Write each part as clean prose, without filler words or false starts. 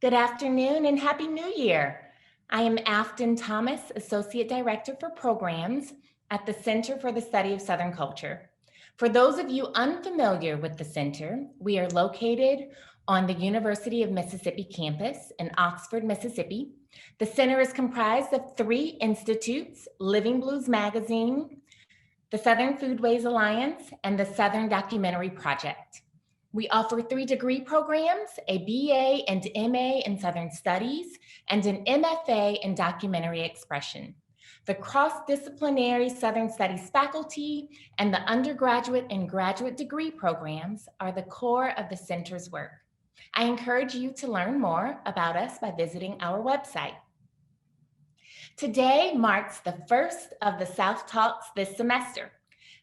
Good afternoon and Happy New Year. I am Afton Thomas, Associate Director for Programs at the Center for the Study of Southern Culture. For those of you unfamiliar with the center, we are located on the University of Mississippi campus in Oxford, Mississippi. The center is comprised of 3 institutes: Living Blues Magazine, the Southern Foodways Alliance, and the Southern Documentary Project. We offer 3 degree programs, a BA and MA in Southern Studies, and an MFA in Documentary Expression. The cross-disciplinary Southern Studies faculty and the undergraduate and graduate degree programs are the core of the center's work. I encourage you to learn more about us by visiting our website. Today marks the first of the South Talks this semester.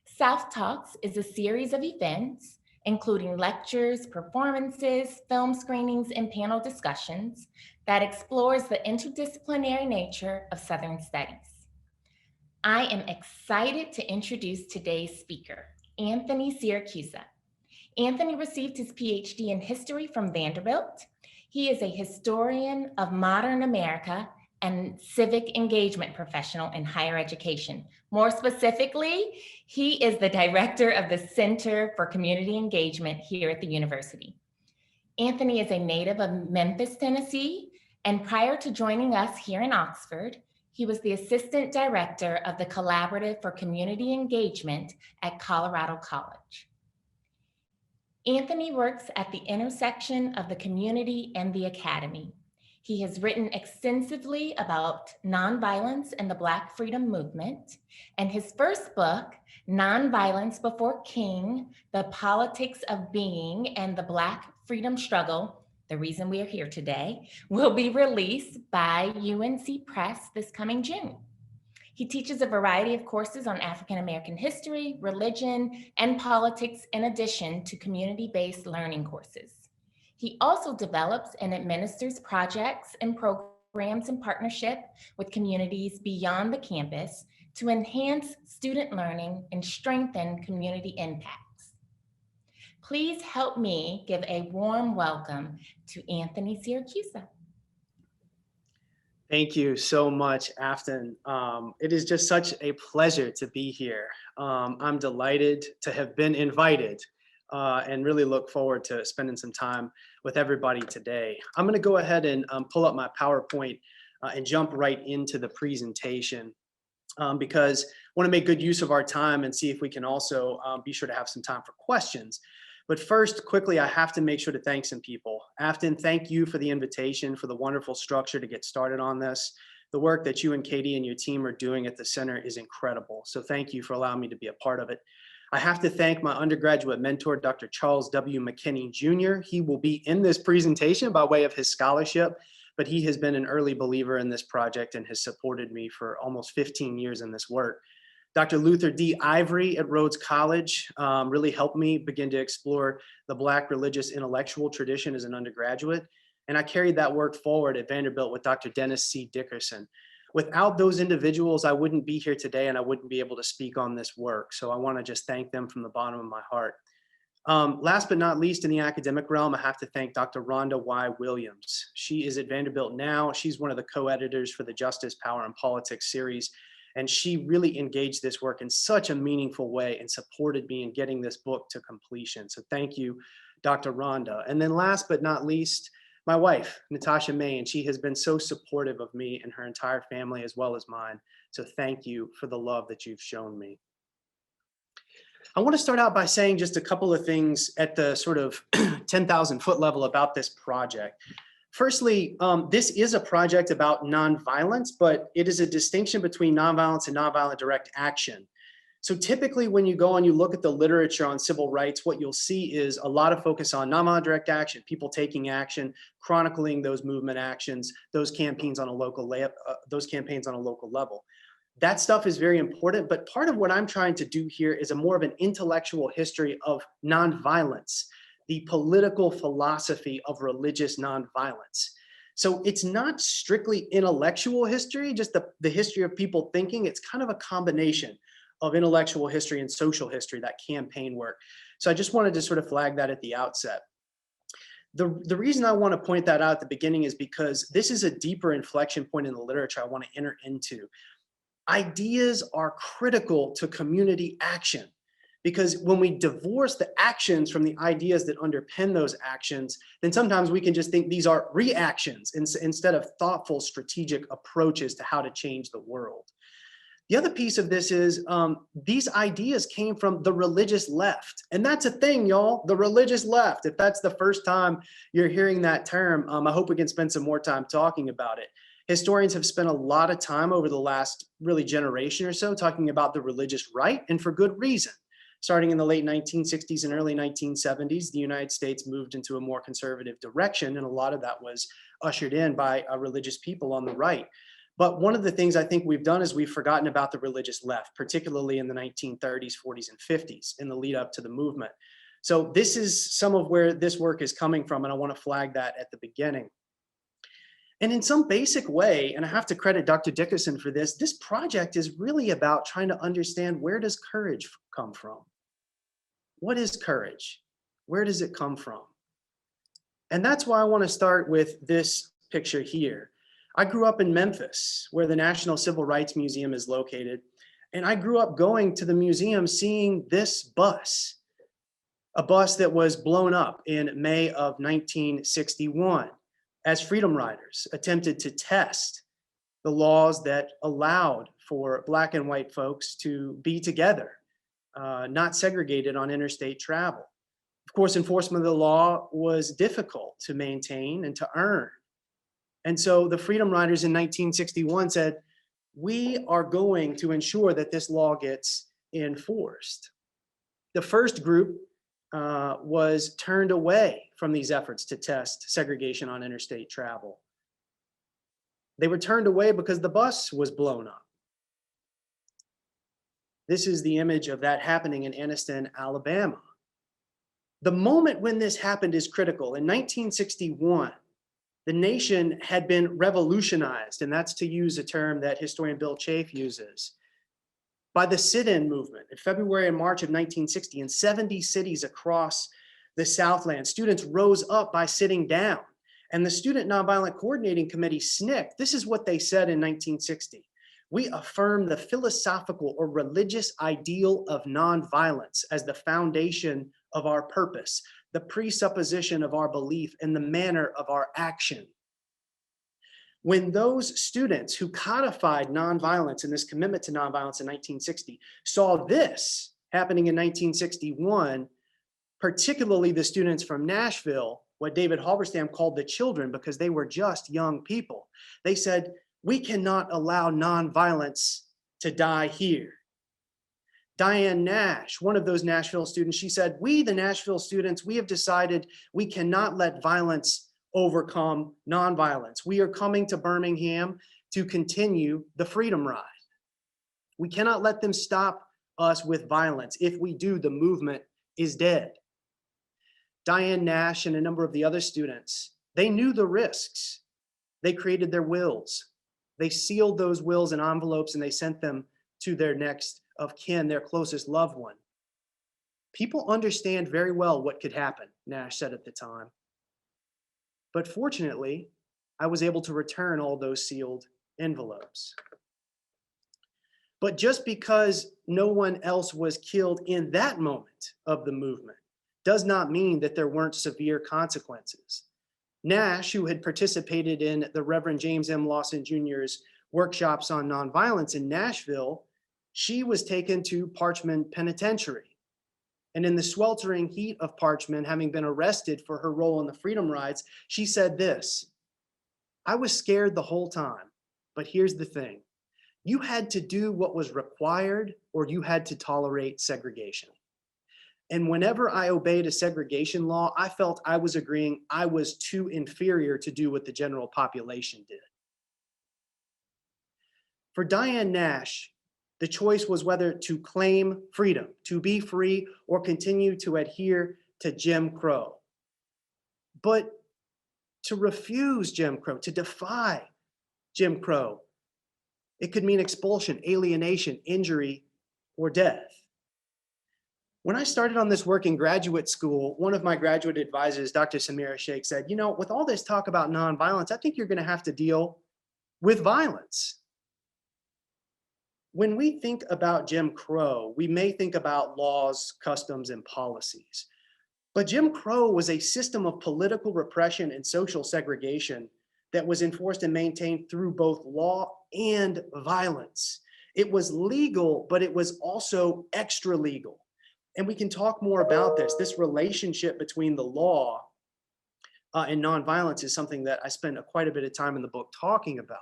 South Talks is a series of events including lectures, performances, film screenings, and panel discussions that explores the interdisciplinary nature of Southern Studies. I am excited to introduce today's speaker, Anthony Siracusa. Anthony received his PhD in history from Vanderbilt. He is a historian of modern America and civic engagement professional in higher education. More specifically, he is the director of the Center for Community Engagement here at the university. Anthony is a native of Memphis, Tennessee, and prior to joining us here in Oxford, he was the assistant director of the Collaborative for Community Engagement at Colorado College. Anthony works at the intersection of the community and the academy. He has written extensively about nonviolence and the Black freedom movement, and his first book, Nonviolence Before King, The Politics of Being and the Black Freedom Struggle, the reason we are here today, will be released by UNC Press this coming June. He teaches a variety of courses on African American history, religion, and politics in addition to community-based learning courses. He also develops and administers projects and programs in partnership with communities beyond the campus to enhance student learning and strengthen community impacts. Please help me give a warm welcome to Anthony Siracusa. Thank you so much, Afton. It is just such a pleasure to be here. I'm delighted to have been invited and really look forward to spending some time with everybody today. I'm going to go ahead and pull up my PowerPoint and jump right into the presentation because I want to make good use of our time and see if we can also be sure to have some time for questions. But first, quickly, I have to make sure to thank some people. Afton, thank you for the invitation, for the wonderful structure to get started on this. The work that you and Katie and your team are doing at the center is incredible. So thank you for allowing me to be a part of it. I have to thank my undergraduate mentor, Dr. Charles W. McKinney Jr. He will be in this presentation by way of his scholarship, but he has been an early believer in this project and has supported me for almost 15 years in this work. Dr. Luther D. Ivory at Rhodes College really helped me begin to explore the Black religious intellectual tradition as an undergraduate, and I carried that work forward at Vanderbilt with Dr. Dennis C. Dickerson. Without those individuals, I wouldn't be here today and I wouldn't be able to speak on this work. So I want to just thank them from the bottom of my heart. Last but not least, in the academic realm, I have to thank Dr. Rhonda Y. Williams. She is at Vanderbilt now. She's one of the co-editors for the Justice, Power, and Politics series. And she really engaged this work in such a meaningful way and supported me in getting this book to completion. So thank you, Dr. Rhonda. And then last but not least, my wife, Natasha May, and she has been so supportive of me and her entire family as well as mine. So thank you for the love that you've shown me. I want to start out by saying just a couple of things at the sort of 10,000 foot level about this project. Firstly, this is a project about nonviolence, but it is a distinction between nonviolence and nonviolent direct action. So typically when you go and you look at the literature on civil rights, what you'll see is a lot of focus on nonviolent direct action, people taking action, chronicling those movement actions, those campaigns on a local level. That stuff is very important, but part of what I'm trying to do here is a more of an intellectual history of nonviolence, the political philosophy of religious nonviolence. So it's not strictly intellectual history, just the history of people thinking. It's kind of a combination of intellectual history and social history, that campaign work. So I just wanted to sort of flag that at the outset. The reason I want to point that out at the beginning is because this is a deeper inflection point in the literature I want to enter into. Ideas are critical to community action, because when we divorce the actions from the ideas that underpin those actions, then sometimes we can just think these are reactions instead of thoughtful, strategic approaches to how to change the world. The other piece of this is these ideas came from the religious left. And that's a thing, y'all, the religious left. If that's the first time you're hearing that term, I hope we can spend some more time talking about it. Historians have spent a lot of time over the last really generation or so talking about the religious right, and for good reason. Starting in the late 1960s and early 1970s, the United States moved into a more conservative direction, and a lot of that was ushered in by religious people on the right. But one of the things I think we've done is we've forgotten about the religious left, particularly in the 1930s, 40s, and 50s in the lead up to the movement. So this is some of where this work is coming from, and I want to flag that at the beginning. And in some basic way, and I have to credit Dr. Dickerson for this, this project is really about trying to understand, where does courage come from? What is courage? Where does it come from? And that's why I want to start with this picture here. I grew up in Memphis, where the National Civil Rights Museum is located. And I grew up going to the museum seeing this bus, a bus that was blown up in May of 1961 as freedom riders attempted to test the laws that allowed for Black and white folks to be together, not segregated on interstate travel. Of course, enforcement of the law was difficult to maintain and to earn. And so the Freedom Riders in 1961 said, we are going to ensure that this law gets enforced. The first group was turned away from these efforts to test segregation on interstate travel. They were turned away because the bus was blown up. This is the image of that happening in Anniston, Alabama. The moment when this happened is critical. In 1961, the nation had been revolutionized, and that's to use a term that historian Bill Chafe uses, by the sit-in movement in February and March of 1960 in 70 cities across the Southland. Students rose up by sitting down, and the Student Nonviolent Coordinating Committee, SNCC, this is what they said in 1960. We affirm the philosophical or religious ideal of nonviolence as the foundation of our purpose, the presupposition of our belief, and the manner of our action. When those students who codified nonviolence and this commitment to nonviolence in 1960 saw this happening in 1961, particularly the students from Nashville, what David Halberstam called the children, because they were just young people, they said, we cannot allow nonviolence to die here. Diane Nash, one of those Nashville students, she said, we, the Nashville students, we have decided we cannot let violence overcome nonviolence. We are coming to Birmingham to continue the freedom ride. We cannot let them stop us with violence. If we do, the movement is dead. Diane Nash and a number of the other students, they knew the risks. They created their wills. They sealed those wills in envelopes and they sent them to their next of kin, their closest loved one. People understand very well what could happen, Nash said at the time. But fortunately, I was able to return all those sealed envelopes. But just because no one else was killed in that moment of the movement does not mean that there weren't severe consequences. Nash, who had participated in the Reverend James M. Lawson Jr.'s workshops on nonviolence in Nashville, she was taken to Parchman Penitentiary. And in the sweltering heat of Parchman, having been arrested for her role in the freedom rides, she said this, I was scared the whole time, but here's the thing. You had to do what was required or you had to tolerate segregation. And whenever I obeyed a segregation law, I felt I was agreeing I was too inferior to do what the general population did. For Diane Nash, the choice was whether to claim freedom, to be free, or continue to adhere to Jim Crow. But to refuse Jim Crow, to defy Jim Crow, it could mean expulsion, alienation, injury, or death. When I started on this work in graduate school, one of my graduate advisors, Dr. Samira Sheikh, said, with all this talk about nonviolence, I think you're going to have to deal with violence. When we think about Jim Crow, we may think about laws, customs, and policies. But Jim Crow was a system of political repression and social segregation that was enforced and maintained through both law and violence. It was legal, but it was also extra legal. And we can talk more about this. This relationship between the law and nonviolence is something that I spend quite a bit of time in the book talking about.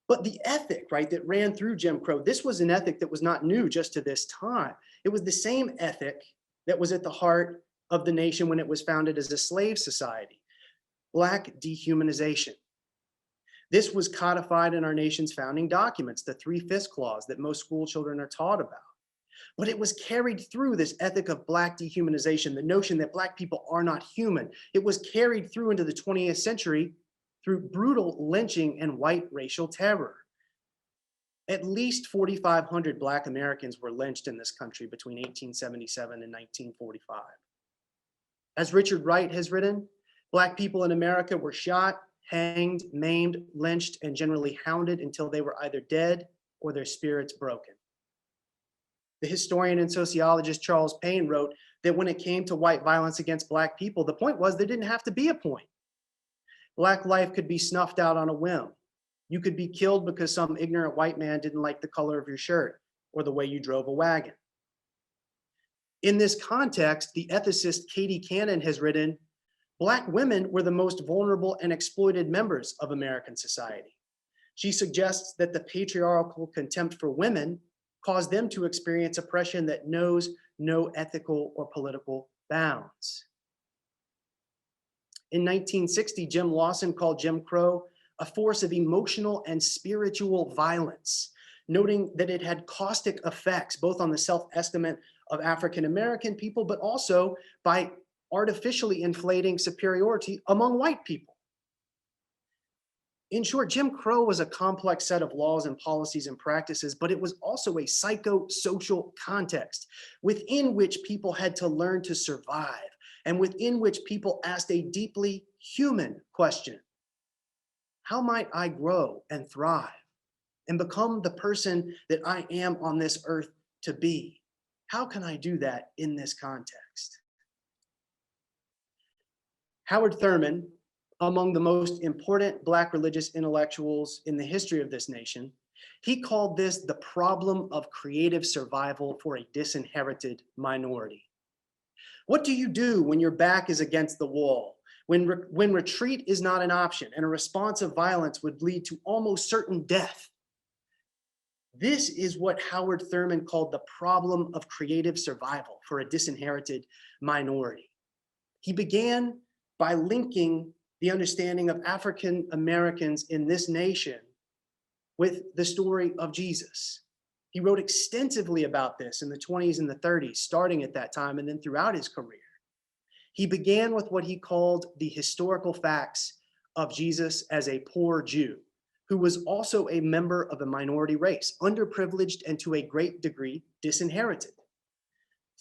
But the ethic, right, that ran through Jim Crow, this was an ethic that was not new just to this time. It was the same ethic that was at the heart of the nation when it was founded as a slave society: Black dehumanization. This was codified in our nation's founding documents, the 3/5 clause that most school children are taught about. But it was carried through this ethic of Black dehumanization, the notion that Black people are not human. It was carried through into the 20th century through brutal lynching and white racial terror. At least 4,500 Black Americans were lynched in this country between 1877 and 1945. As Richard Wright has written, Black people in America were shot, hanged, maimed, lynched, and generally hounded until they were either dead or their spirits broken. The historian and sociologist Charles Payne wrote that when it came to white violence against Black people, the point was there didn't have to be a point. Black life could be snuffed out on a whim. You could be killed because some ignorant white man didn't like the color of your shirt or the way you drove a wagon. In this context, the ethicist Katie Cannon has written, Black women were the most vulnerable and exploited members of American society. She suggests that the patriarchal contempt for women caused them to experience oppression that knows no ethical or political bounds. In 1960, Jim Lawson called Jim Crow a force of emotional and spiritual violence, noting that it had caustic effects both on the self-estimate of African American people, but also by artificially inflating superiority among white people. In short, Jim Crow was a complex set of laws and policies and practices, but it was also a psychosocial context within which people had to learn to survive and within which people asked a deeply human question: how might I grow and thrive and become the person that I am on this earth to be? How can I do that in this context? Howard Thurman, among the most important Black religious intellectuals in the history of this nation, he called this the problem of creative survival for a disinherited minority. What do you do when your back is against the wall, when retreat is not an option and a response of violence would lead to almost certain death? This is what Howard Thurman called the problem of creative survival for a disinherited minority. He began by linking the understanding of African Americans in this nation with the story of Jesus. He wrote extensively about this in the 20s and the 30s, starting at that time and then throughout his career. He began with what he called the historical facts of Jesus as a poor Jew, who was also a member of a minority race, underprivileged and to a great degree disinherited.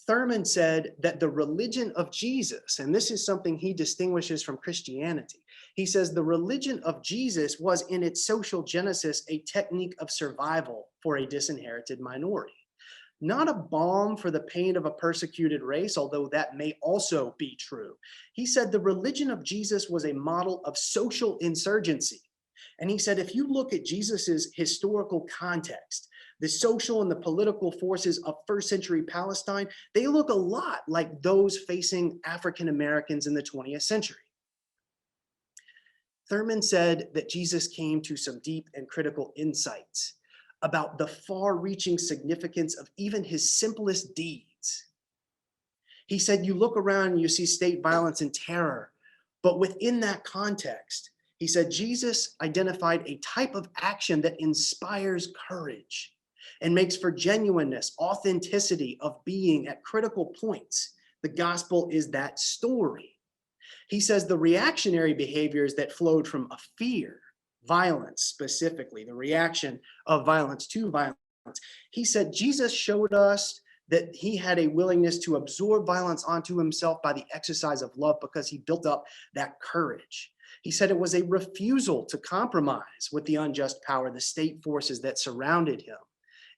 Thurman said that the religion of Jesus, and this is something he distinguishes from Christianity, he says the religion of Jesus was in its social genesis a technique of survival for a disinherited minority. Not a balm for the pain of a persecuted race, although that may also be true. He said the religion of Jesus was a model of social insurgency. And he said, if you look at Jesus's historical context, the social and the political forces of first century Palestine, they look a lot like those facing African Americans in the 20th century. Thurman said that Jesus came to some deep and critical insights about the far-reaching significance of even his simplest deeds. He said, you look around and you see state violence and terror, but within that context, he said, Jesus identified a type of action that inspires courage and makes for genuineness, authenticity of being at critical points. The gospel is that story. He says the reactionary behaviors that flowed from a fear, violence specifically, the reaction of violence to violence. He said Jesus showed us that he had a willingness to absorb violence onto himself by the exercise of love because he built up that courage. He said it was a refusal to compromise with the unjust power, the state forces that surrounded him.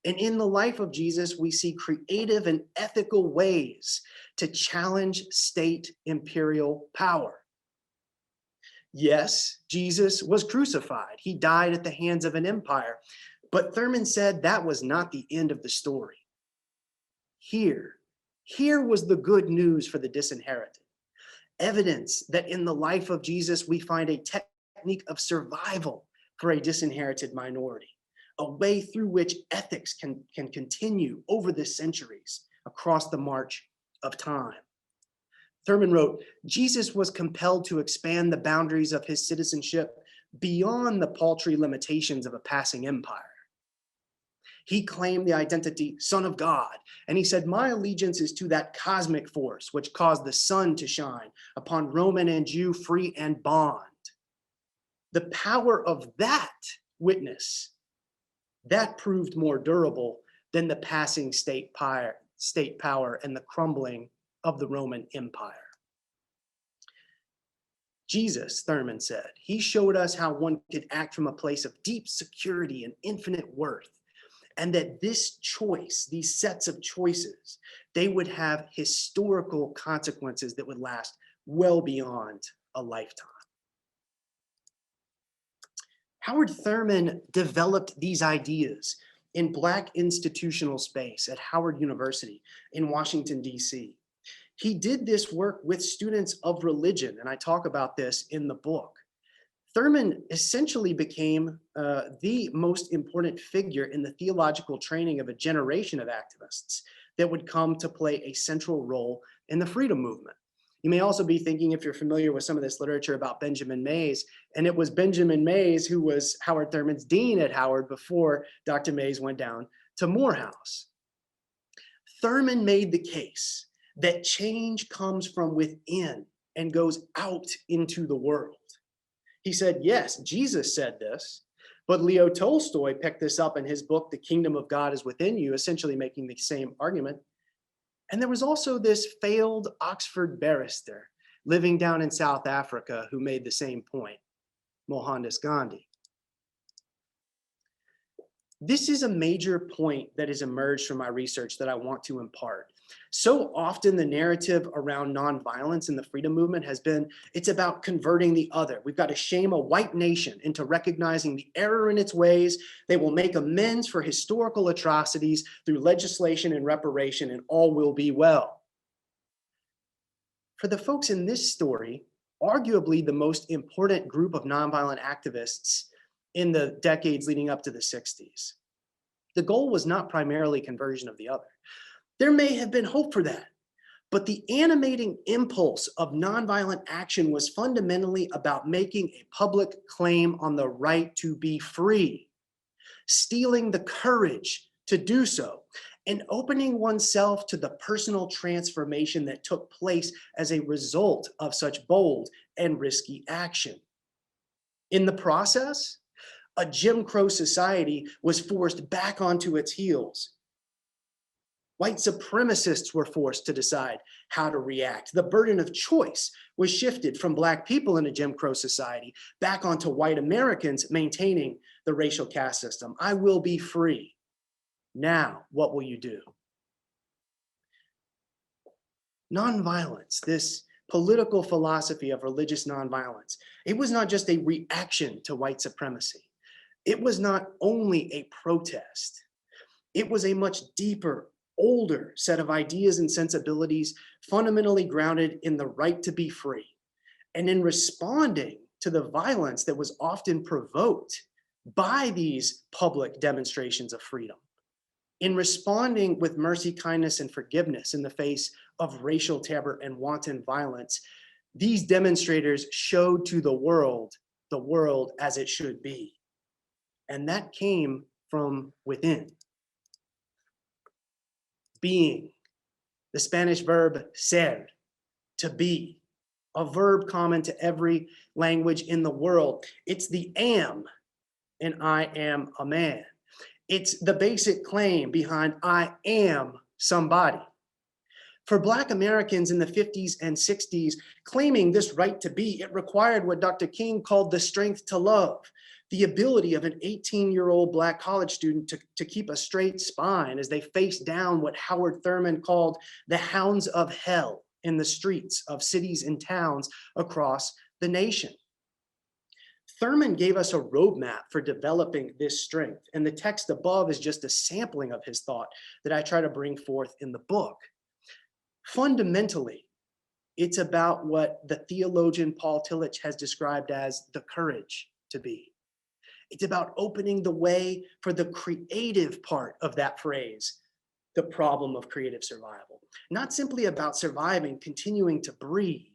And in the life of Jesus, we see creative and ethical ways to challenge state imperial power. Yes, Jesus was crucified. He died at the hands of an empire. But Thurman said that was not the end of the story. Here was the good news for the disinherited. Evidence that in the life of Jesus, we find a technique of survival for a disinherited minority, a way through which ethics can continue over the centuries across the march of time. Thurman wrote, Jesus was compelled to expand the boundaries of his citizenship beyond the paltry limitations of a passing empire. He claimed the identity Son of God, and he said, my allegiance is to that cosmic force which caused the sun to shine upon Roman and Jew, free and bond. The power of that witness, that proved more durable than the passing state power and the crumbling of the Roman Empire. Jesus, Thurman said, he showed us how one could act from a place of deep security and infinite worth, and that this choice, these sets of choices, they would have historical consequences that would last well beyond a lifetime. Howard Thurman developed these ideas in Black institutional space at Howard University in Washington, D.C. He did this work with students of religion, and I talk about this in the book. Thurman essentially became the most important figure in the theological training of a generation of activists that would come to play a central role in the freedom movement. You may also be thinking, if you're familiar with some of this literature, about Benjamin Mays, and it was Benjamin Mays who was Howard Thurman's dean at Howard before Dr. Mays went down to Morehouse. Thurman made the case that change comes from within and goes out into the world. He said, yes, Jesus said this, but Leo Tolstoy picked this up in his book, The Kingdom of God is Within You, essentially making the same argument. And there was also this failed Oxford barrister living down in South Africa who made the same point, Mohandas Gandhi. This is a major point that has emerged from my research that I want to impart. So often the narrative around nonviolence in the freedom movement has been, it's about converting the other. We've got to shame a white nation into recognizing the error in its ways. They will make amends for historical atrocities through legislation and reparation, and all will be well. For the folks in this story, arguably the most important group of nonviolent activists in the decades leading up to the 60s, the goal was not primarily conversion of the other. There may have been hope for that, but the animating impulse of nonviolent action was fundamentally about making a public claim on the right to be free, stealing the courage to do so, and opening oneself to the personal transformation that took place as a result of such bold and risky action. In the process, a Jim Crow society was forced back onto its heels. White supremacists were forced to decide how to react. The burden of choice was shifted from Black people in a Jim Crow society back onto white Americans maintaining the racial caste system. I will be free. Now, what will you do? Nonviolence, this political philosophy of religious nonviolence, it was not just a reaction to white supremacy. It was not only a protest. It was a much deeper, older set of ideas and sensibilities fundamentally grounded in the right to be free, and in responding to the violence that was often provoked by these public demonstrations of freedom, in responding with mercy, kindness, and forgiveness in the face of racial terror and wanton violence. These demonstrators showed to the world as it should be. And that came from within. Being, the Spanish verb ser, to be, a verb common to every language in the world. It's the am in I am a man. It's the basic claim behind I am somebody. For Black Americans in the 50s and 60s, claiming this right to be, it required what Dr. King called the strength to love, the ability of an 18-year-old Black college student to keep a straight spine as they faced down what Howard Thurman called the hounds of hell in the streets of cities and towns across the nation. Thurman gave us a roadmap for developing this strength, and the text above is just a sampling of his thought that I try to bring forth in the book. Fundamentally, it's about what the theologian Paul Tillich has described as the courage to be. It's about opening the way for the creative part of that phrase, the problem of creative survival. Not simply about surviving, continuing to breathe,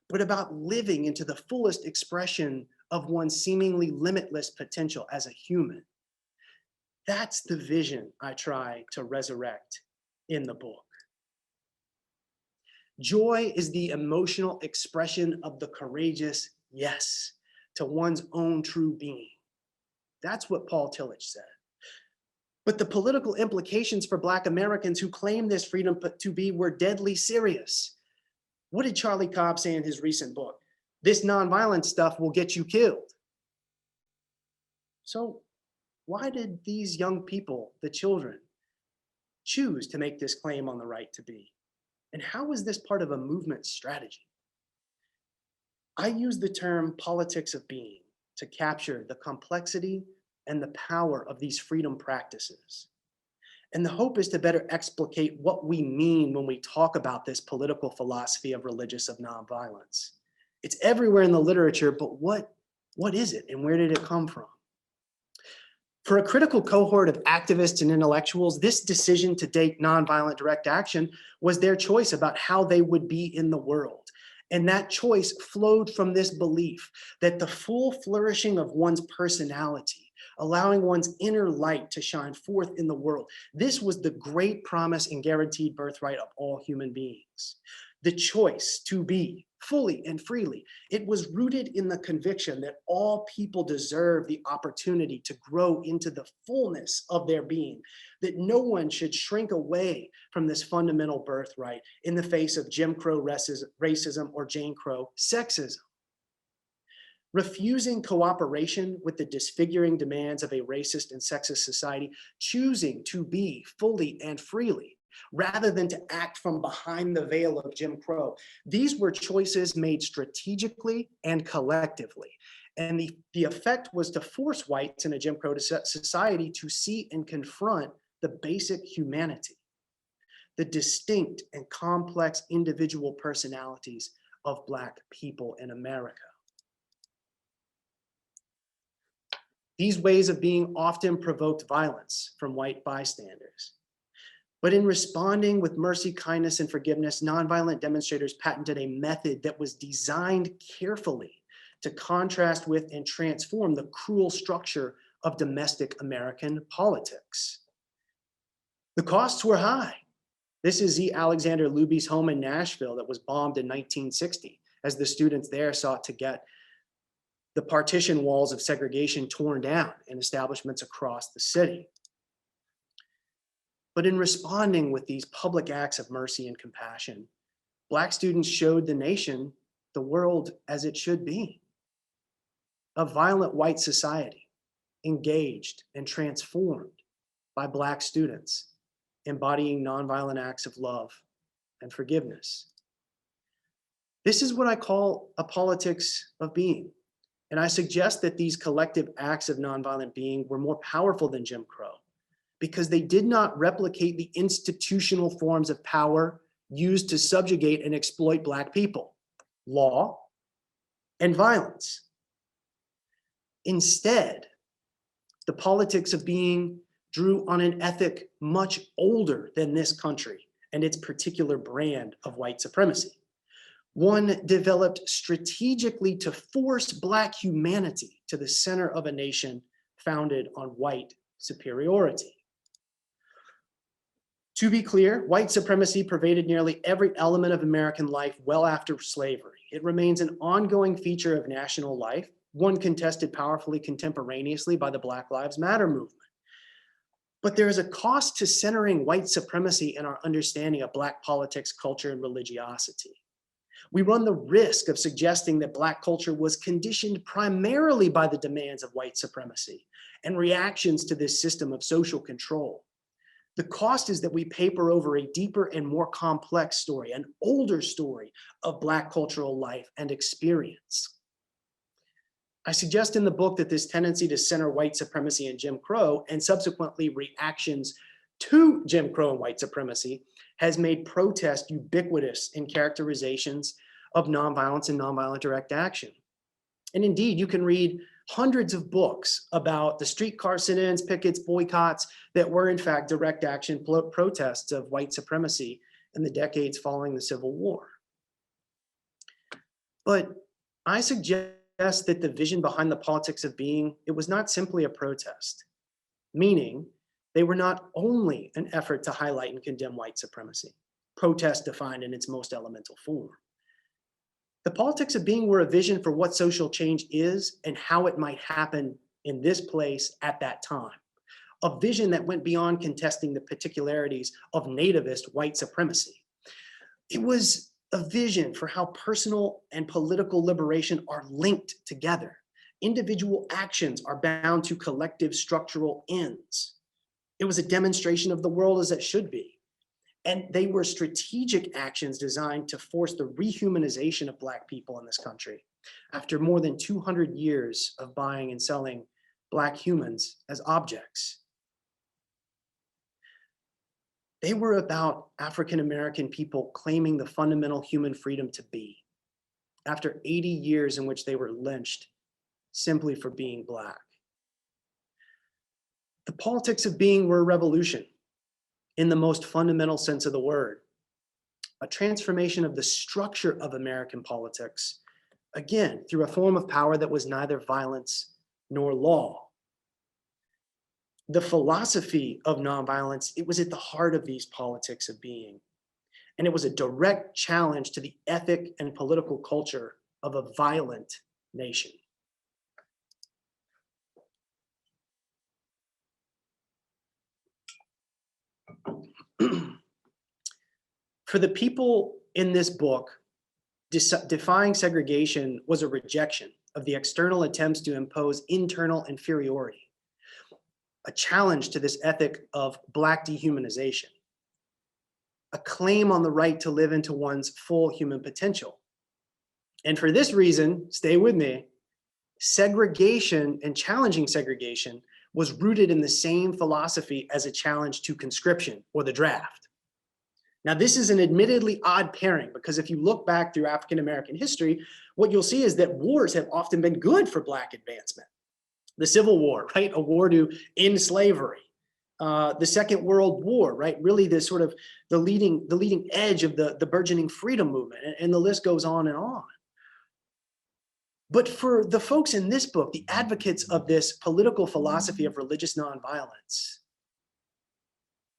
but about living into the fullest expression of one's seemingly limitless potential as a human. That's the vision I try to resurrect in the book. Joy is the emotional expression of the courageous yes to one's own true being. That's what Paul Tillich said. But the political implications for Black Americans who claim this freedom to be were deadly serious. What did Charlie Cobb say in his recent book? This nonviolent stuff will get you killed. So why did these young people, the children, choose to make this claim on the right to be? And how is this part of a movement strategy? I use the term politics of being to capture the complexity and the power of these freedom practices. And the hope is to better explicate what we mean when we talk about this political philosophy of religious of nonviolence. It's everywhere in the literature, but what is it and where did it come from? For a critical cohort of activists and intellectuals, this decision to take nonviolent direct action was their choice about how they would be in the world. And that choice flowed from this belief that the full flourishing of one's personality, allowing one's inner light to shine forth in the world, this was the great promise and guaranteed birthright of all human beings. The choice to be fully and freely. It was rooted in the conviction that all people deserve the opportunity to grow into the fullness of their being, that no one should shrink away from this fundamental birthright in the face of Jim Crow racism or Jane Crow sexism. Refusing cooperation with the disfiguring demands of a racist and sexist society, choosing to be fully and freely, rather than to act from behind the veil of Jim Crow. These were choices made strategically and collectively. And the effect was to force whites in a Jim Crow society to see and confront the basic humanity, the distinct and complex individual personalities of Black people in America. These ways of being often provoked violence from white bystanders. But in responding with mercy, kindness, and forgiveness, nonviolent demonstrators patented a method that was designed carefully to contrast with and transform the cruel structure of domestic American politics. The costs were high. This is Z. Alexander Luby's home in Nashville that was bombed in 1960 as the students there sought to get the partition walls of segregation torn down in establishments across the city. But in responding with these public acts of mercy and compassion, Black students showed the nation the world as it should be. A violent white society, engaged and transformed by Black students, embodying nonviolent acts of love and forgiveness. This is what I call a politics of being. And I suggest that these collective acts of nonviolent being were more powerful than Jim Crow, because they did not replicate the institutional forms of power used to subjugate and exploit Black people, law and violence. Instead, the politics of being drew on an ethic much older than this country and its particular brand of white supremacy. One developed strategically to force Black humanity to the center of a nation founded on white superiority. To be clear, white supremacy pervaded nearly every element of American life well after slavery. It remains an ongoing feature of national life, one contested powerfully contemporaneously by the Black Lives Matter movement. But there is a cost to centering white supremacy in our understanding of Black politics, culture, and religiosity. We run the risk of suggesting that Black culture was conditioned primarily by the demands of white supremacy and reactions to this system of social control. The cost is that we paper over a deeper and more complex story, an older story of Black cultural life and experience. I suggest in the book that this tendency to center white supremacy and Jim Crow, and subsequently reactions to Jim Crow and white supremacy, has made protest ubiquitous in characterizations of nonviolence and nonviolent direct action. And indeed, you can read hundreds of books about the streetcar sit-ins, pickets, boycotts that were in fact direct action protests of white supremacy in the decades following the Civil War. But I suggest that the vision behind the politics of being, it was not simply a protest, meaning they were not only an effort to highlight and condemn white supremacy, protest defined in its most elemental form. The politics of being were a vision for what social change is and how it might happen in this place at that time. A vision that went beyond contesting the particularities of nativist white supremacy. It was a vision for how personal and political liberation are linked together. Individual actions are bound to collective structural ends. It was a demonstration of the world as it should be. And they were strategic actions designed to force the rehumanization of Black people in this country after more than 200 years of buying and selling Black humans as objects. They were about African-American people claiming the fundamental human freedom to be after 80 years in which they were lynched simply for being Black. The politics of being were a revolution in the most fundamental sense of the word, a transformation of the structure of American politics, again, through a form of power that was neither violence nor law. The philosophy of nonviolence, it was at the heart of these politics of being, and it was a direct challenge to the ethic and political culture of a violent nation. For the people in this book, defying segregation was a rejection of the external attempts to impose internal inferiority, a challenge to this ethic of Black dehumanization, a claim on the right to live into one's full human potential. And for this reason, stay with me, segregation and challenging segregation was rooted in the same philosophy as a challenge to conscription or the draft. Now, this is an admittedly odd pairing because if you look back through African-American history, what you'll see is that wars have often been good for Black advancement. The Civil War, right? A war to end slavery. The Second World War, right? Really the sort of the leading edge of the burgeoning freedom movement, and the list goes on and on. But for the folks in this book, the advocates of this political philosophy of religious nonviolence,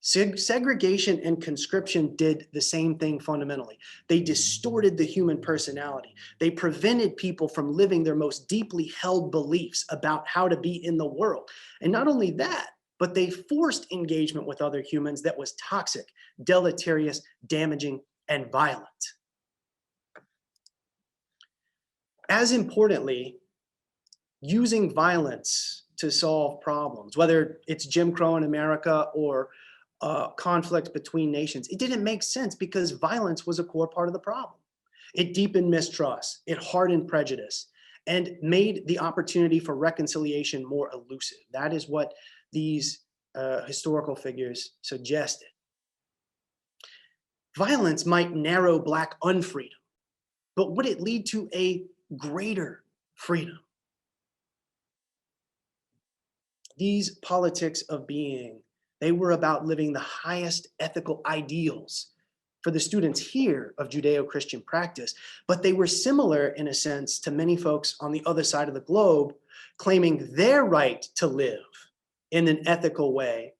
segregation and conscription did the same thing fundamentally. They distorted the human personality. They prevented people from living their most deeply held beliefs about how to be in the world. And not only that, but they forced engagement with other humans that was toxic, deleterious, damaging, and violent. As importantly, using violence to solve problems, whether it's Jim Crow in America or conflict between nations, it didn't make sense because violence was a core part of the problem. It deepened mistrust, it hardened prejudice, and made the opportunity for reconciliation more elusive. That is what these historical figures suggested. Violence might narrow Black unfreedom, but would it lead to a greater freedom? These politics of being, they were about living the highest ethical ideals for the students here of Judeo-Christian practice, but they were similar in a sense to many folks on the other side of the globe claiming their right to live in an ethical way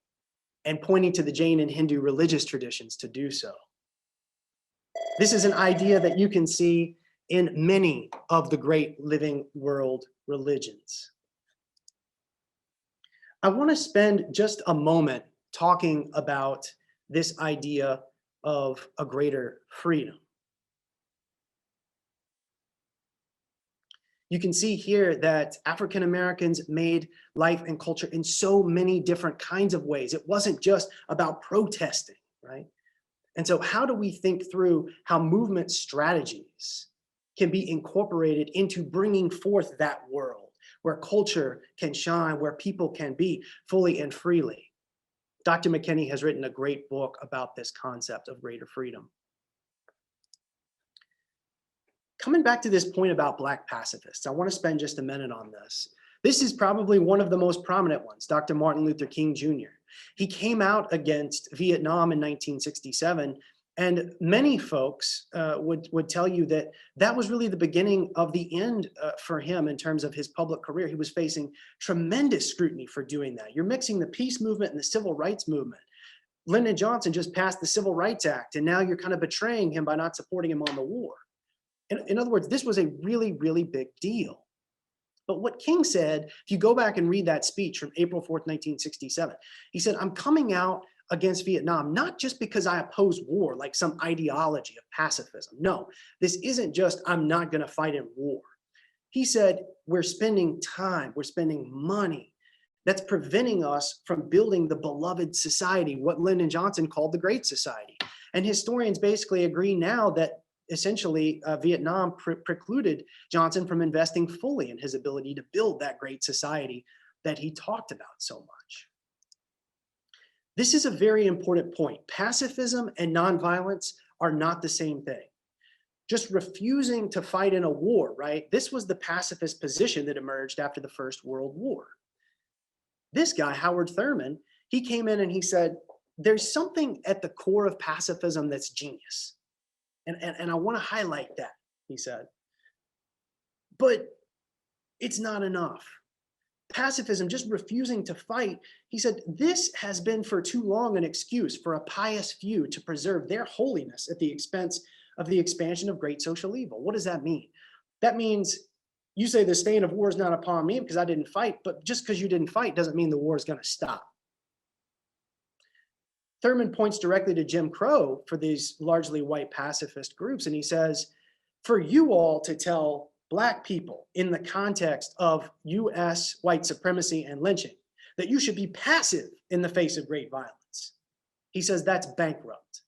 and pointing to the Jain and Hindu religious traditions to do so. This is an idea that you can see in many of the great living world religions. I want to spend just a moment talking about this idea of a greater freedom. You can see here that African Americans made life and culture in so many different kinds of ways. It wasn't just about protesting, right? And so how do we think through how movement strategies can be incorporated into bringing forth that world where culture can shine, where people can be fully and freely? Dr. McKinney has written a great book about this concept of greater freedom. Coming back to this point about Black pacifists, I want to spend just a minute on this. This is probably one of the most prominent ones, Dr. Martin Luther King Jr. He came out against Vietnam in 1967, and many folks would tell you that that was really the beginning of the end for him in terms of his public career. He was facing tremendous scrutiny for doing that. You're mixing the peace movement and the civil rights movement. Lyndon Johnson just passed the Civil Rights Act, and now you're kind of betraying him by not supporting him on the war. In other words, this was a really, really big deal. But what King said, if you go back and read that speech from April 4th, 1967, he said, I'm coming out against Vietnam, not just because I oppose war, like some ideology of pacifism. No, this isn't just, I'm not going to fight in war. He said, we're spending time, we're spending money that's preventing us from building the beloved society, what Lyndon Johnson called the Great Society. And historians basically agree now that essentially, Vietnam precluded Johnson from investing fully in his ability to build that great society that he talked about so much. This is a very important point. Pacifism and nonviolence are not the same thing. Just refusing to fight in a war, right? This was the pacifist position that emerged after the First World War. This guy, Howard Thurman, he came in and he said, there's something at the core of pacifism that's genius. And I want to highlight that, he said. But it's not enough. Pacifism, just refusing to fight, he said, this has been for too long an excuse for a pious few to preserve their holiness at the expense of the expansion of great social evil. What does that mean? That means you say the stain of war is not upon me because I didn't fight, but just because you didn't fight doesn't mean the war is going to stop. Thurman points directly to Jim Crow for these largely white pacifist groups, and he says, for you all to tell Black people in the context of US white supremacy and lynching that you should be passive in the face of great violence, he says that's bankrupt.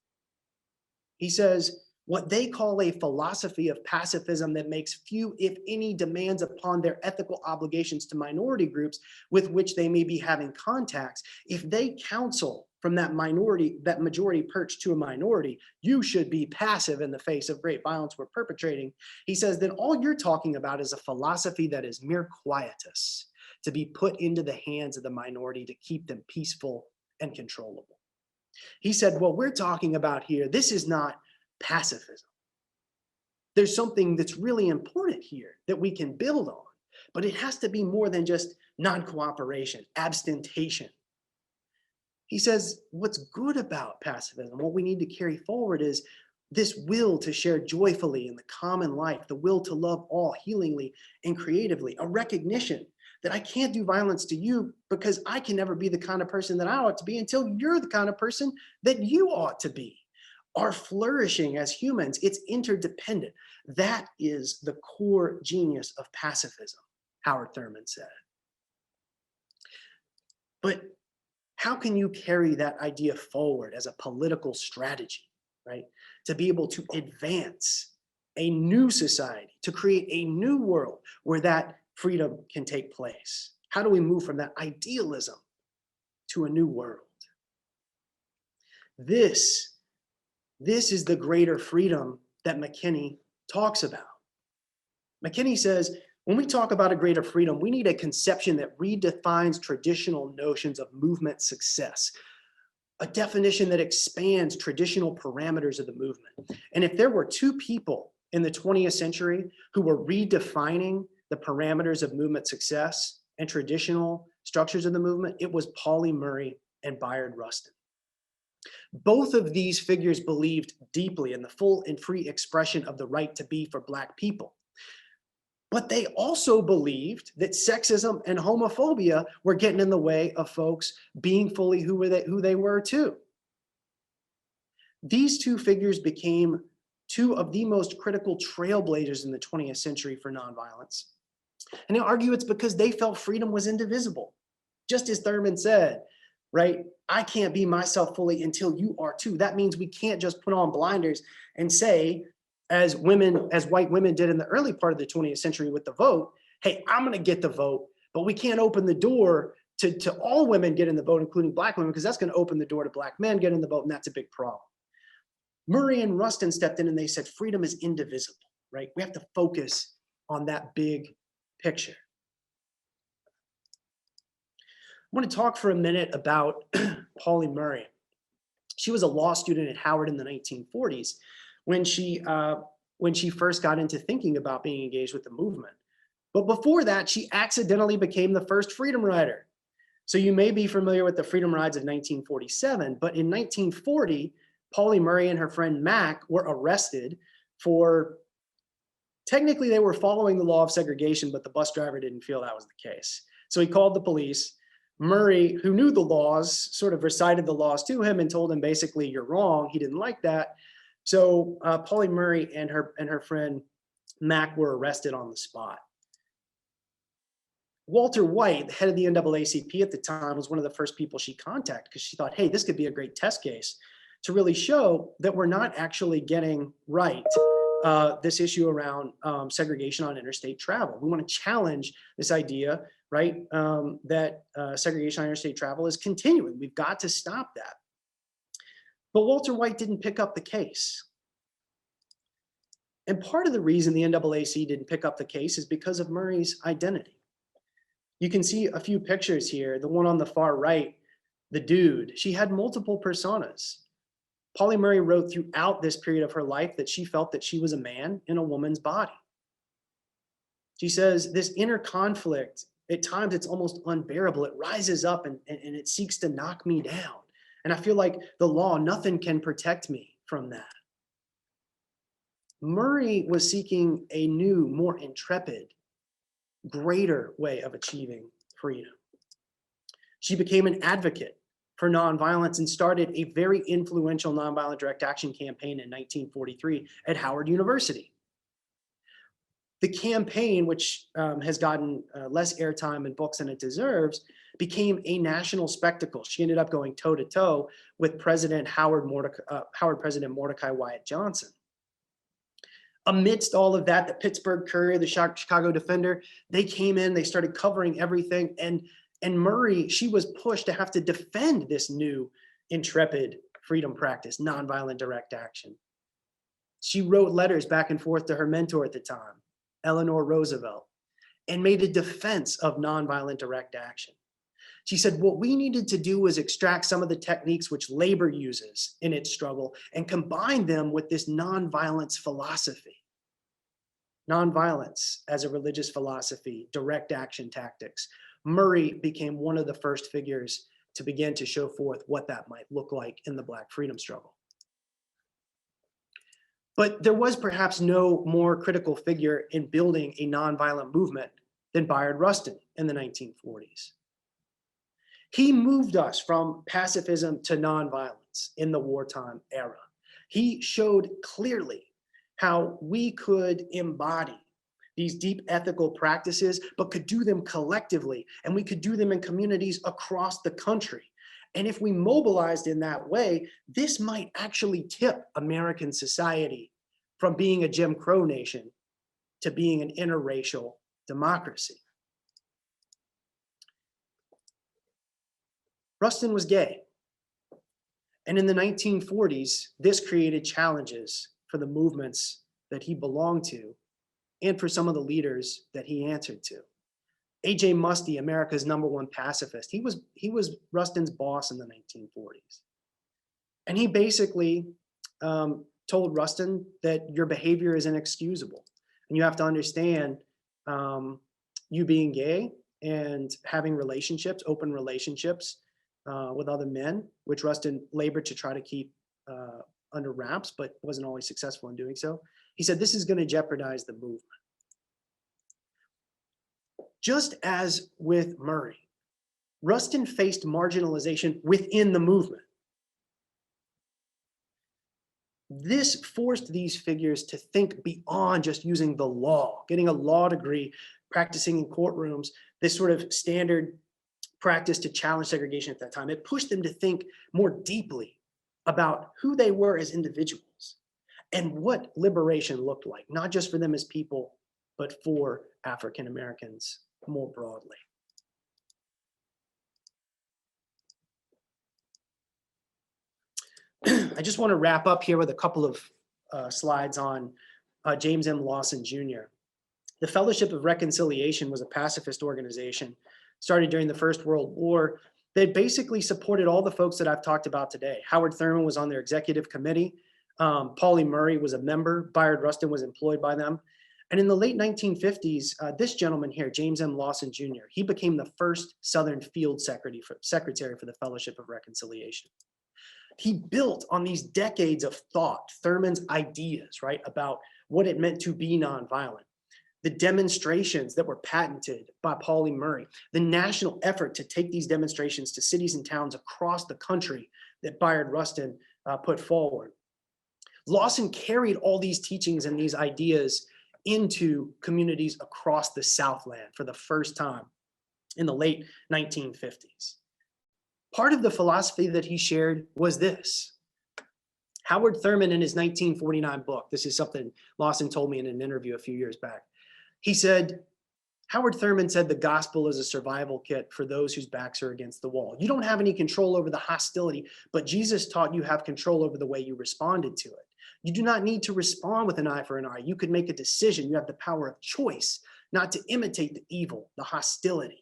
He says what they call a philosophy of pacifism that makes few, if any, demands upon their ethical obligations to minority groups with which they may be having contacts, if they counsel from that majority perch to a minority, you should be passive in the face of great violence we're perpetrating. He says, then all you're talking about is a philosophy that is mere quietus, to be put into the hands of the minority to keep them peaceful and controllable. He said, what we're talking about here, this is not pacifism. There's something that's really important here that we can build on, but it has to be more than just non-cooperation, abstention. He says, what's good about pacifism, what we need to carry forward is this will to share joyfully in the common life, the will to love all healingly and creatively, a recognition that I can't do violence to you because I can never be the kind of person that I ought to be until you're the kind of person that you ought to be. Our flourishing as humans, it's interdependent. That is the core genius of pacifism, Howard Thurman said. But how can you carry that idea forward as a political strategy, right? To be able to advance a new society, to create a new world where that freedom can take place? How do we move from that idealism to a new world? This is the greater freedom that McKinney talks about. McKinney says, when we talk about a greater freedom, we need a conception that redefines traditional notions of movement success, a definition that expands traditional parameters of the movement. And if there were two people in the 20th century who were redefining the parameters of movement success and traditional structures of the movement, it was Paulie Murray and Bayard Rustin. Both of these figures believed deeply in the full and free expression of the right to be for Black people. But they also believed that sexism and homophobia were getting in the way of folks being fully who they were too. These two figures became two of the most critical trailblazers in the 20th century for nonviolence. And they argue it's because they felt freedom was indivisible. Just as Thurman said, right? I can't be myself fully until you are too. That means we can't just put on blinders and say, as white women did in the early part of the 20th century with the vote, hey, I'm gonna get the vote, but we can't open the door to all women getting the vote, including Black women, because that's gonna open the door to Black men getting the vote, and that's a big problem. Murray and Rustin stepped in and they said, freedom is indivisible, right? We have to focus on that big picture. I want to talk for a minute about Paulie Murray. She was a law student at Howard in the 1940s when she first got into thinking about being engaged with the movement. But before that, she accidentally became the first freedom rider. So you may be familiar with the freedom rides of 1947, but in 1940, Paulie Murray and her friend Mac were arrested for, technically they were following the law of segregation, but the bus driver didn't feel that was the case. So he called the police. Murray, who knew the laws, sort of recited the laws to him and told him basically, you're wrong. He didn't like that. So Paulie Murray and her friend Mac were arrested on the spot. Walter White, the head of the NAACP at the time, was one of the first people she contacted because she thought, hey, this could be a great test case to really show that we're not actually getting right this issue around segregation on interstate travel. We want to challenge this idea, right, that segregation on interstate travel is continuing. We've got to stop that. But Walter White didn't pick up the case. And part of the reason the NAACP didn't pick up the case is because of Murray's identity. You can see a few pictures here. The one on the far right, the dude, she had multiple personas. Paulie Murray wrote throughout this period of her life that she felt that she was a man in a woman's body. She says this inner conflict, at times it's almost unbearable. It rises up and it seeks to knock me down. And I feel like the law, nothing can protect me from that. Murray was seeking a new, more intrepid, greater way of achieving freedom. She became an advocate for nonviolence and started a very influential nonviolent direct action campaign in 1943 at Howard University. The campaign, which has gotten less airtime in books than it deserves, became a national spectacle. She ended up going toe-to-toe with Howard President Mordecai Wyatt Johnson. Amidst all of that, the Pittsburgh Courier, the Chicago Defender, they came in, they started covering everything, and Murray, she was pushed to have to defend this new intrepid freedom practice, nonviolent direct action. She wrote letters back and forth to her mentor at the time, Eleanor Roosevelt, and made a defense of nonviolent direct action. She said, what we needed to do was extract some of the techniques which labor uses in its struggle and combine them with this nonviolence philosophy. Nonviolence as a religious philosophy, direct action tactics. Murray became one of the first figures to begin to show forth what that might look like in the Black freedom struggle. But there was perhaps no more critical figure in building a nonviolent movement than Bayard Rustin in the 1940s. He moved us from pacifism to nonviolence in the wartime era. He showed clearly how we could embody these deep ethical practices, but could do them collectively, and we could do them in communities across the country. And if we mobilized in that way, this might actually tip American society from being a Jim Crow nation to being an interracial democracy. Rustin was gay. And in the 1940s, this created challenges for the movements that he belonged to and for some of the leaders that he answered to. A.J. Muste, America's #1 pacifist, he was Rustin's boss in the 1940s. And he basically told Rustin that your behavior is inexcusable. And you have to understand you being gay and having relationships, open relationships with other men, which Rustin labored to try to keep under wraps, but wasn't always successful in doing so. He said, this is going to jeopardize the movement. Just as with Murray, Rustin faced marginalization within the movement. This forced these figures to think beyond just using the law, getting a law degree, practicing in courtrooms, this sort of standard practice to challenge segregation at that time. It pushed them to think more deeply about who they were as individuals and what liberation looked like, not just for them as people, but for African Americans more broadly. I just want to wrap up here with a couple of slides on James M. Lawson Jr. The Fellowship of Reconciliation was a pacifist organization started during the First World War that basically supported all the folks that I've talked about today. Howard Thurman was on their executive committee. Paulie Murray was a member. Bayard Rustin was employed by them. And in the late 1950s, this gentleman here, James M. Lawson Jr., he became the first Southern Field Secretary for the Fellowship of Reconciliation. He built on these decades of thought, Thurman's ideas, right, about what it meant to be nonviolent, the demonstrations that were patented by Paulie Murray, the national effort to take these demonstrations to cities and towns across the country that Bayard Rustin put forward. Lawson carried all these teachings and these ideas into communities across the Southland for the first time in the late 1950s. Part of the philosophy that he shared was this. Howard Thurman, in his 1949 book, this is something Lawson told me in an interview a few years back. He said, Howard Thurman said the gospel is a survival kit for those whose backs are against the wall. You don't have any control over the hostility, but Jesus taught you have control over the way you responded to it. You do not need to respond with an eye for an eye. You could make a decision. You have the power of choice, not to imitate the evil, the hostility.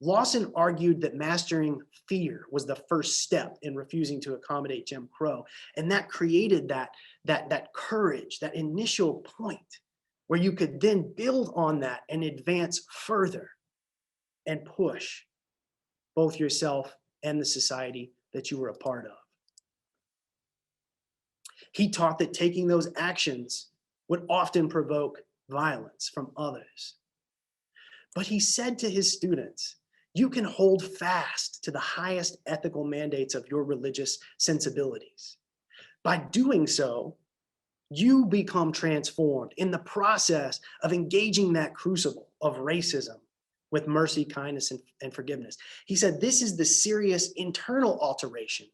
Lawson argued that mastering fear was the first step in refusing to accommodate Jim Crow. And that created that courage, that initial point where you could then build on that and advance further and push both yourself and the society that you were a part of. He taught that taking those actions would often provoke violence from others. But he said to his students, you can hold fast to the highest ethical mandates of your religious sensibilities. By doing so, you become transformed in the process of engaging that crucible of racism with mercy, kindness, and forgiveness. He said, this is the serious internal alteration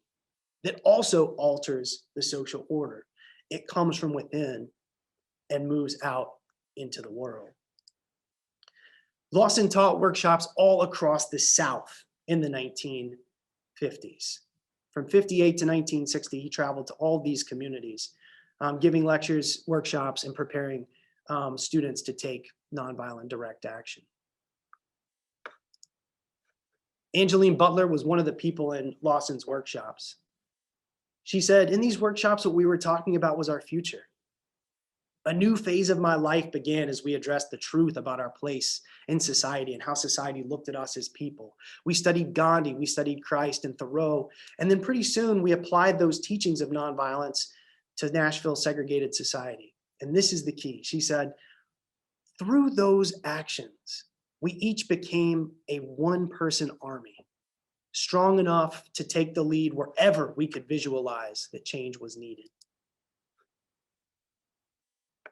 that also alters the social order. It comes from within and moves out into the world. Lawson taught workshops all across the South in the 1950s. From 58 to 1960, he traveled to all these communities, giving lectures, workshops, and preparing students to take nonviolent direct action. Angeline Butler was one of the people in Lawson's workshops. She said, in these workshops, what we were talking about was our future. A new phase of my life began as we addressed the truth about our place in society and how society looked at us as people. We studied Gandhi, we studied Christ and Thoreau, and then pretty soon we applied those teachings of nonviolence to Nashville's segregated society. And this is the key. She said, through those actions, we each became a one-person army, strong enough to take the lead wherever we could visualize that change was needed.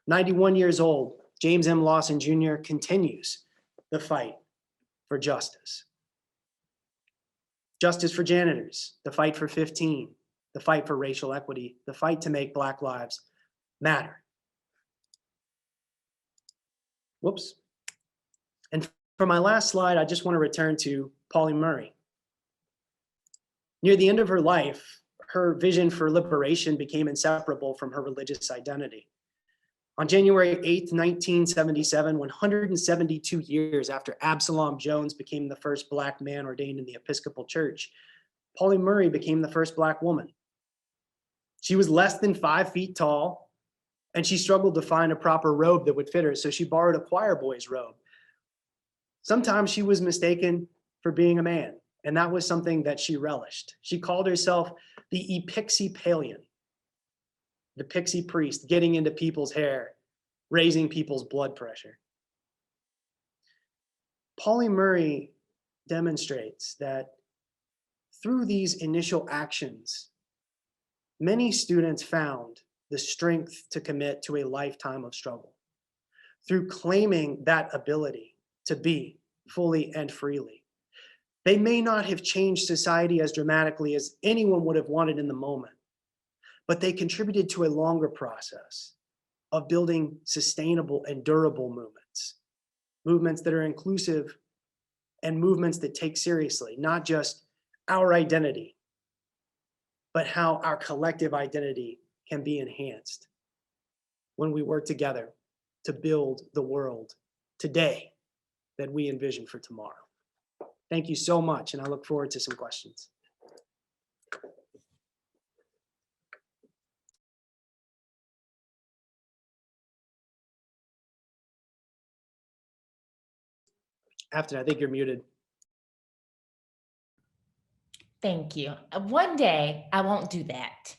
91 years old, James M. Lawson Jr. continues the fight for justice. Justice for janitors, the fight for 15, the fight for racial equity, the fight to make Black lives matter. Whoops. And for my last slide, I just want to return to Paulie Murray. Near the end of her life, her vision for liberation became inseparable from her religious identity. On January 8th, 1977, 172 years after Absalom Jones became the first Black man ordained in the Episcopal Church, Paulie Murray became the first Black woman. She was less than 5 feet tall, and she struggled to find a proper robe that would fit her, so she borrowed a choir boy's robe. Sometimes she was mistaken for being a man, and that was something that she relished. She called herself the Episcopalian, the pixie priest, getting into people's hair, raising people's blood pressure. Paulie Murray demonstrates that through these initial actions, many students found the strength to commit to a lifetime of struggle through claiming that ability to be fully and freely. They may not have changed society as dramatically as anyone would have wanted in the moment, but they contributed to a longer process of building sustainable and durable movements, movements that are inclusive and movements that take seriously, not just our identity, but how our collective identity can be enhanced when we work together to build the world today that we envision for tomorrow. Thank you so much, and I look forward to some questions. Afton, I think you're muted. Thank you. One day I won't do that.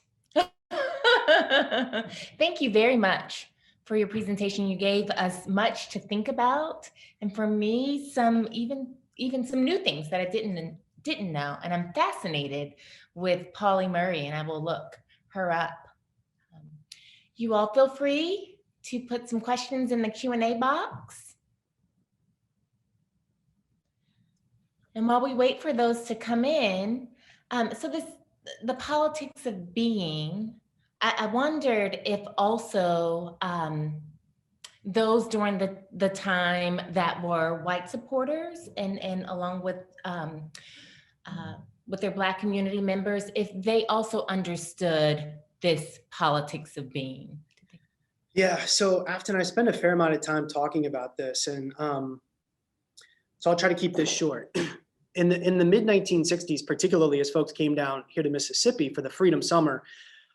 Thank you very much for your presentation. You gave us much to think about, and for me, some even some new things that I didn't know. And I'm fascinated with Paulie Murray, and I will look her up. You all feel free to put some questions in the Q&A box. And while we wait for those to come in, the politics of being, I wondered if also those during the time that were white supporters and along with their Black community members, if they also understood this politics of being. Yeah, so Afton, I spend a fair amount of time talking about this, and so I'll try to keep this short. In the mid-1960s, particularly as folks came down here to Mississippi for the Freedom Summer,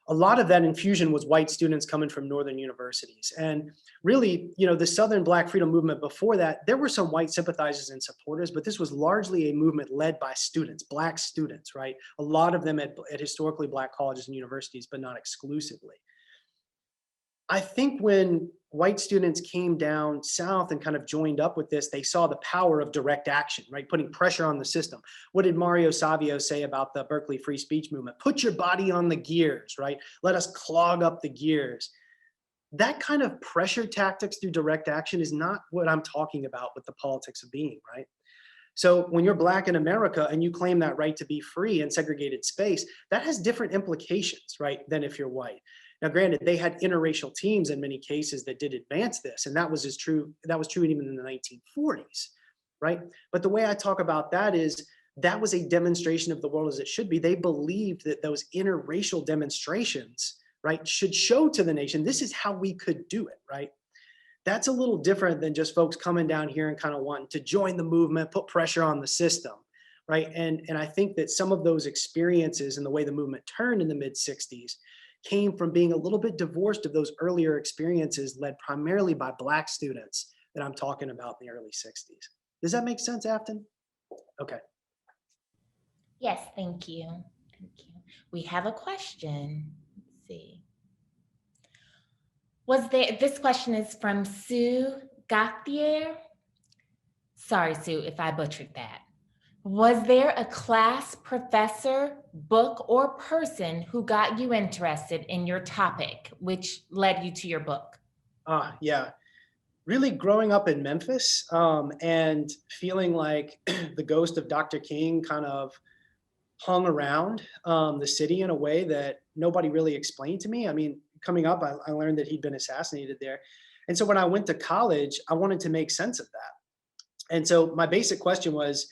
a lot of that infusion was white students coming from northern universities. And really, the Southern Black freedom movement before that, there were some white sympathizers and supporters, but this was largely a movement led by students, Black students, right? A lot of them at historically Black colleges and universities, but not exclusively. I think when white students came down south and kind of joined up with this, they saw the power of direct action, right? Putting pressure on the system. What did Mario Savio say about the Berkeley free speech movement? Put your body on the gears, right? Let us clog up the gears. That kind of pressure tactics through direct action is not what I'm talking about with the politics of being, right? So when you're Black in America and you claim that right to be free in segregated space, that has different implications, right, than if you're white. Now, granted, they had interracial teams in many cases that did advance this, and that was true even in the 1940s, right? But the way I talk about that is that was a demonstration of the world as it should be. They believed that those interracial demonstrations, right, should show to the nation, this is how we could do it, right? That's a little different than just folks coming down here and kind of wanting to join the movement, put pressure on the system, right? And I think that some of those experiences and the way the movement turned in the mid-60s came from being a little bit divorced of those earlier experiences led primarily by Black students that I'm talking about in the early 60s. Does that make sense, Afton? Okay. Yes, thank you. Thank you. We have a question. Let's see. This question is from Sue Gauthier. Sorry, Sue, if I butchered that. Was there a class, professor, book, or person who got you interested in your topic, which led you to your book? Yeah. Really growing up in Memphis and feeling like the ghost of Dr. King kind of hung around the city in a way that nobody really explained to me. I mean, coming up, I learned that he'd been assassinated there. And so when I went to college, I wanted to make sense of that. And so my basic question was,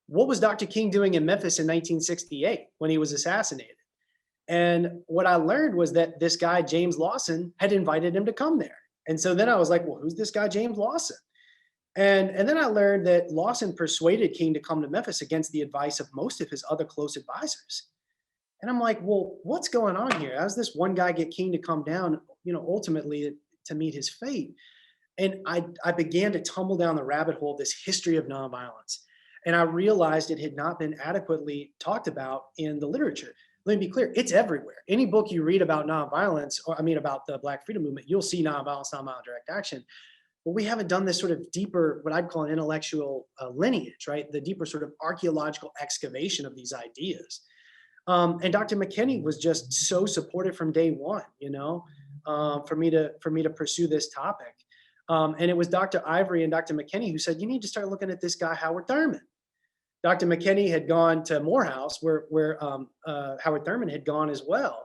what was Dr. King doing in Memphis in 1968 when he was assassinated? And what I learned was that this guy, James Lawson, had invited him to come there. And so then I was like, well, who's this guy, James Lawson? And then I learned that Lawson persuaded King to come to Memphis against the advice of most of his other close advisors. And I'm like, well, what's going on here? How does this one guy get King to come down, ultimately to meet his fate? And I began to tumble down the rabbit hole of this history of nonviolence. And I realized it had not been adequately talked about in the literature. Let me be clear, it's everywhere. Any book you read about nonviolence, about the Black freedom movement, you'll see nonviolence, nonviolent direct action. well, we haven't done this sort of deeper, what I'd call an intellectual lineage, right? The deeper sort of archaeological excavation of these ideas. And Dr. McKinney was just so supportive from day one, for me to pursue this topic. And it was Dr. Ivory and Dr. McKinney who said, you need to start looking at this guy, Howard Thurman. Dr. McKinney had gone to Morehouse, where Howard Thurman had gone as well.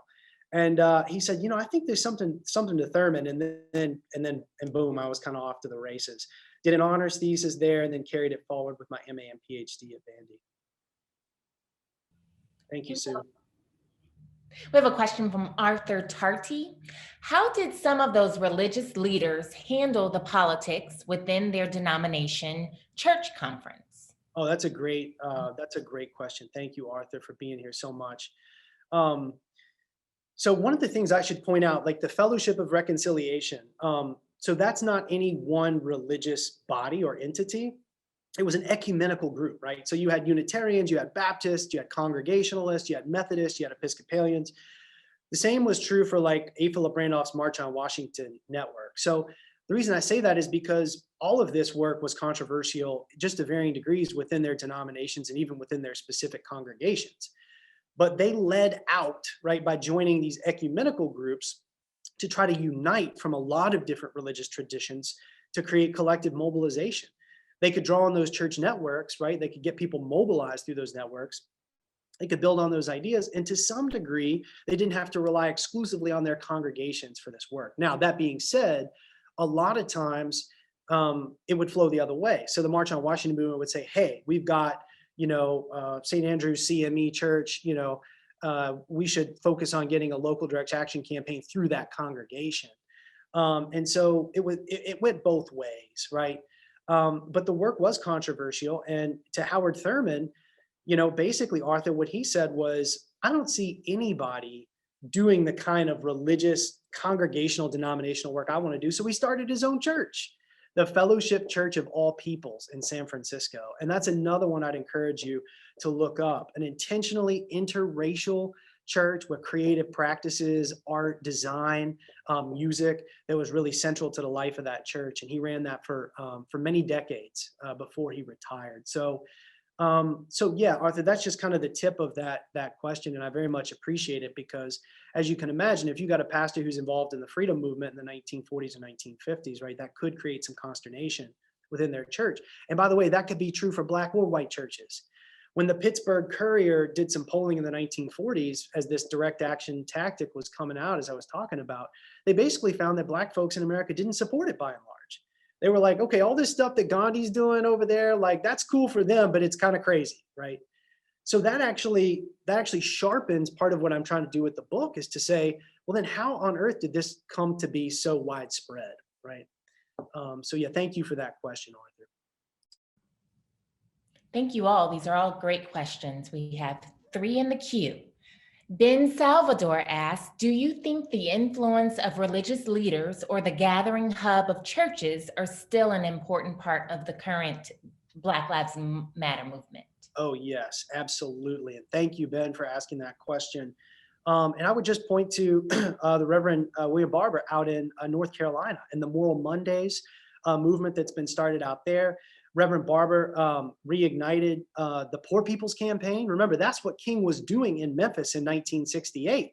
And he said, I think there's something to Thurman. And boom, I was kind of off to the races. Did an honors thesis there, and then carried it forward with my MA and PhD at Vandy. Thank you, Sue. We have a question from Arthur Tarty. How did some of those religious leaders handle the politics within their denomination church conference? Oh, that's a great question. Thank you, Arthur, for being here so much. So one of the things I should point out, like the Fellowship of Reconciliation, so that's not any one religious body or entity. It was an ecumenical group, right? So you had Unitarians, you had Baptists, you had Congregationalists, you had Methodists, you had Episcopalians. The same was true for like A. Philip Randolph's March on Washington network. So the reason I say that is because all of this work was controversial just to varying degrees within their denominations and even within their specific congregations. But they led out, right, by joining these ecumenical groups to try to unite from a lot of different religious traditions to create collective mobilization. They could draw on those church networks, right? They could get people mobilized through those networks. They could build on those ideas. And to some degree, they didn't have to rely exclusively on their congregations for this work. Now, that being said, a lot of times it would flow the other way. So the March on Washington movement would say, hey, we've got, St. Andrew's CME Church, we should focus on getting a local direct action campaign through that congregation. And so it went both ways, right? But the work was controversial. And to Howard Thurman, basically, Arthur, what he said was, I don't see anybody doing the kind of religious, congregational, denominational work I want to do. So he started his own church, the Fellowship Church of All Peoples in San Francisco. And that's another one I'd encourage you to look up, an intentionally interracial church with creative practices, art, design, music that was really central to the life of that church. And he ran that for many decades before he retired. So yeah, Arthur, that's just kind of the tip of that question. And I very much appreciate it because, as you can imagine, if you got a pastor who's involved in the freedom movement in the 1940s and 1950s, right, that could create some consternation within their church. And by the way, that could be true for Black or white churches. When the Pittsburgh Courier did some polling in the 1940s, as this direct action tactic was coming out, as I was talking about, they basically found that Black folks in America didn't support it by and large. They were like, okay, all this stuff that Gandhi's doing over there, like that's cool for them, but it's kind of crazy, right? So that actually sharpens part of what I'm trying to do with the book, is to say, well, then how on earth did this come to be so widespread, right? So yeah, thank you for that question, Arthur. Thank you all. These are all great questions. We have 3 in the queue. Ben Salvador asks, do you think the influence of religious leaders or the gathering hub of churches are still an important part of the current Black Lives Matter movement? Oh, yes, absolutely. And thank you, Ben, for asking that question. And I would just point to the Reverend William Barber out in North Carolina and the Moral Mondays movement that's been started out there. Reverend Barber reignited the Poor People's Campaign. Remember, that's what King was doing in Memphis in 1968.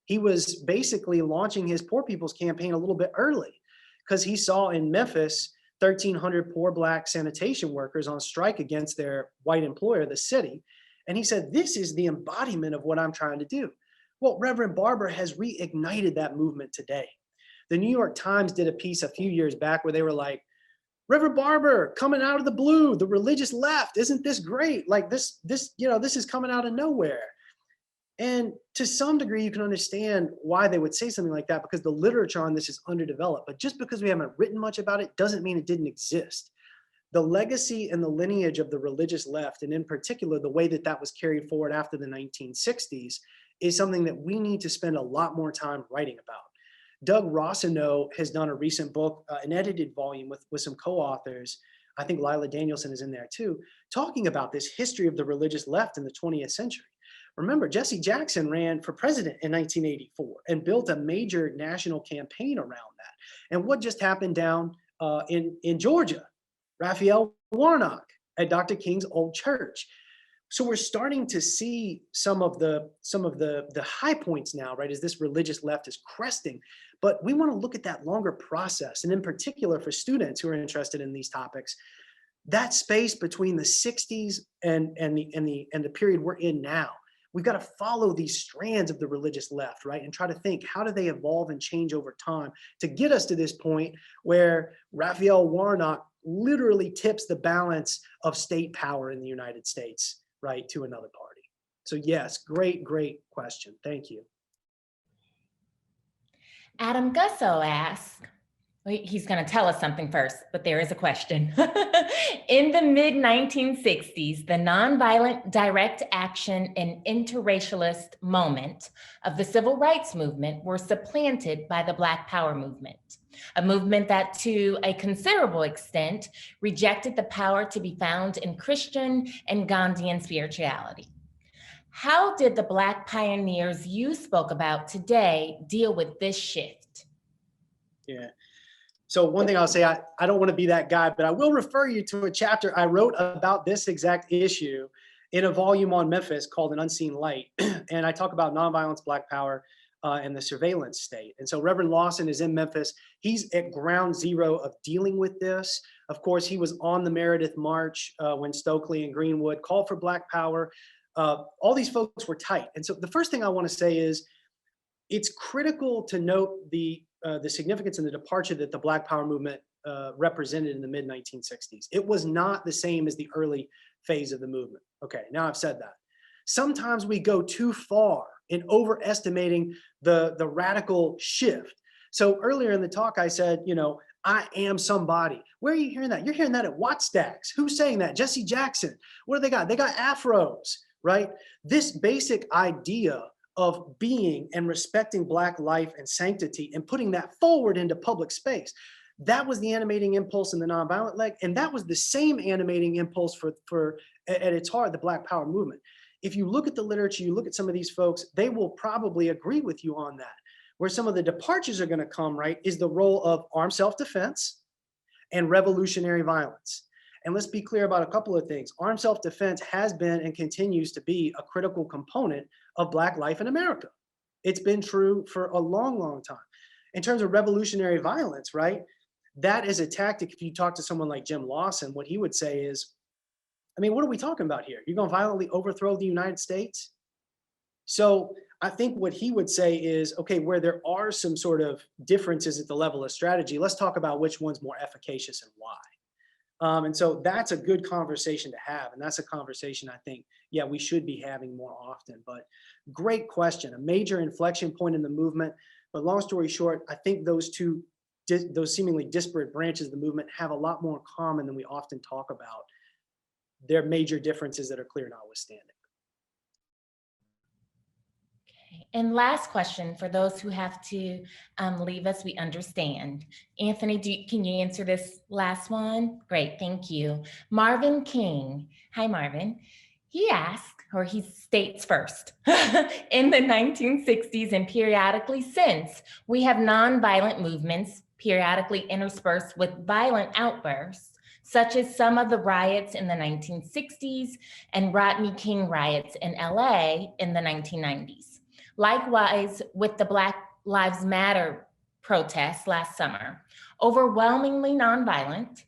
He was basically launching his Poor People's Campaign a little bit early because he saw in Memphis 1,300 poor Black sanitation workers on strike against their white employer, the city. And he said, this is the embodiment of what I'm trying to do. Well, Reverend Barber has reignited that movement today. The New York Times did a piece a few years back where they were like, Reverend Barber coming out of the blue, the religious left, isn't this great? Like this is coming out of nowhere. And to some degree, you can understand why they would say something like that, because the literature on this is underdeveloped. But just because we haven't written much about it doesn't mean it didn't exist. The legacy and the lineage of the religious left, and in particular, the way that was carried forward after the 1960s, is something that we need to spend a lot more time writing about. Doug Rossino has done a recent book, an edited volume with some co-authors. I think Lila Danielson is in there too, talking about this history of the religious left in the 20th century. Remember, Jesse Jackson ran for president in 1984 and built a major national campaign around that. And what just happened down in Georgia, Raphael Warnock at Dr. King's old church. So we're starting to see some of the high points now, right? As this religious left is cresting, but we want to look at that longer process, and in particular for students who are interested in these topics, that space between the 60s and the period we're in now. We've got to follow these strands of the religious left, right? And try to think, how do they evolve and change over time to get us to this point where Raphael Warnock literally tips the balance of state power in the United States, right, to another party. So yes, great question. Thank you. Adam Gusso asks, he's going to tell us something first, but there is a question. In the mid-1960s, the nonviolent direct action and interracialist moment of the civil rights movement were supplanted by the Black Power movement, a movement that to a considerable extent rejected the power to be found in Christian and Gandhian spirituality. How did the Black pioneers you spoke about today deal with this shift? Yeah. So one thing I'll say, I don't want to be that guy, but I will refer you to a chapter I wrote about this exact issue in a volume on Memphis called An Unseen Light. And I talk about nonviolence, Black power, and the surveillance state. And so Reverend Lawson is in Memphis. He's at ground zero of dealing with this. Of course, he was on the Meredith March when Stokely and Greenwood called for Black power. All these folks were tight. And so the first thing I want to say is it's critical to note the significance and the departure that the Black Power movement represented in the mid-1960s. It was not the same as the early phase of the movement. Okay, now I've said that. Sometimes we go too far in overestimating the radical shift. So earlier in the talk, I said, you know, I am somebody. Where are you hearing that? You're hearing that at Wattstacks. Who's saying that? Jesse Jackson. What do they got? They got afros, right? This basic idea of being and respecting Black life and sanctity and putting that forward into public space. That was the animating impulse in the nonviolent leg. And that was the same animating impulse for at its heart, the Black Power movement. If you look at the literature, you look at some of these folks, they will probably agree with you on that. Where some of the departures are going to come, right, is the role of armed self-defense and revolutionary violence. And let's be clear about a couple of things. Armed self-defense has been and continues to be a critical component of Black life in America. It's been true for a long, long time. In terms of revolutionary violence, right, that is a tactic. If you talk to someone like Jim Lawson, what he would say is, I mean, what are we talking about here? You're going to violently overthrow the United States? So I think what he would say is, okay, where there are some sort of differences at the level of strategy, let's talk about which one's more efficacious and why. And so that's a good conversation to have. And that's a conversation I think, yeah, we should be having more often. But great question, a major inflection point in the movement. But long story short, I think those seemingly disparate branches of the movement have a lot more in common than we often talk about. There are major differences that are clear notwithstanding. And last question for those who have to leave us, we understand. Anthony, can you answer this last one? Great, thank you. Marvin King, hi Marvin. He asked, or he states first, in the 1960s and periodically since, we have nonviolent movements periodically interspersed with violent outbursts, such as some of the riots in the 1960s and Rodney King riots in LA in the 1990s. Likewise, with the Black Lives Matter protests last summer, overwhelmingly nonviolent.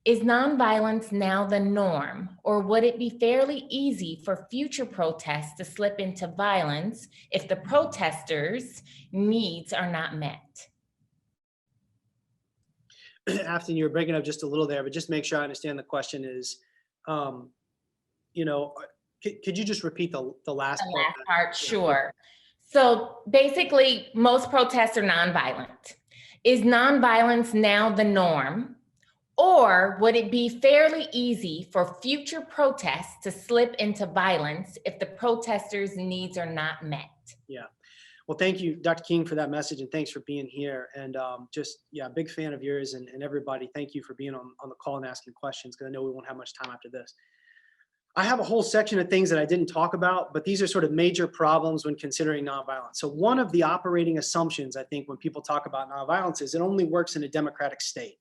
Is nonviolence now the norm, or would it be fairly easy for future protests to slip into violence if the protesters' needs are not met? Afton, you were breaking up just a little there, but just make sure I understand the question is, you know, could you just repeat the last part? The last part, sure. So basically, most protests are nonviolent. Is nonviolence now the norm? Or would it be fairly easy for future protests to slip into violence if the protesters' needs are not met? Yeah. Well, thank you, Dr. King, for that message, and thanks for being here. And big fan of yours, and everybody, thank you for being on the call and asking questions, because I know we won't have much time after this. I have a whole section of things that I didn't talk about, but these are sort of major problems when considering nonviolence. So one of the operating assumptions, I think, when people talk about nonviolence is it only works in a democratic state.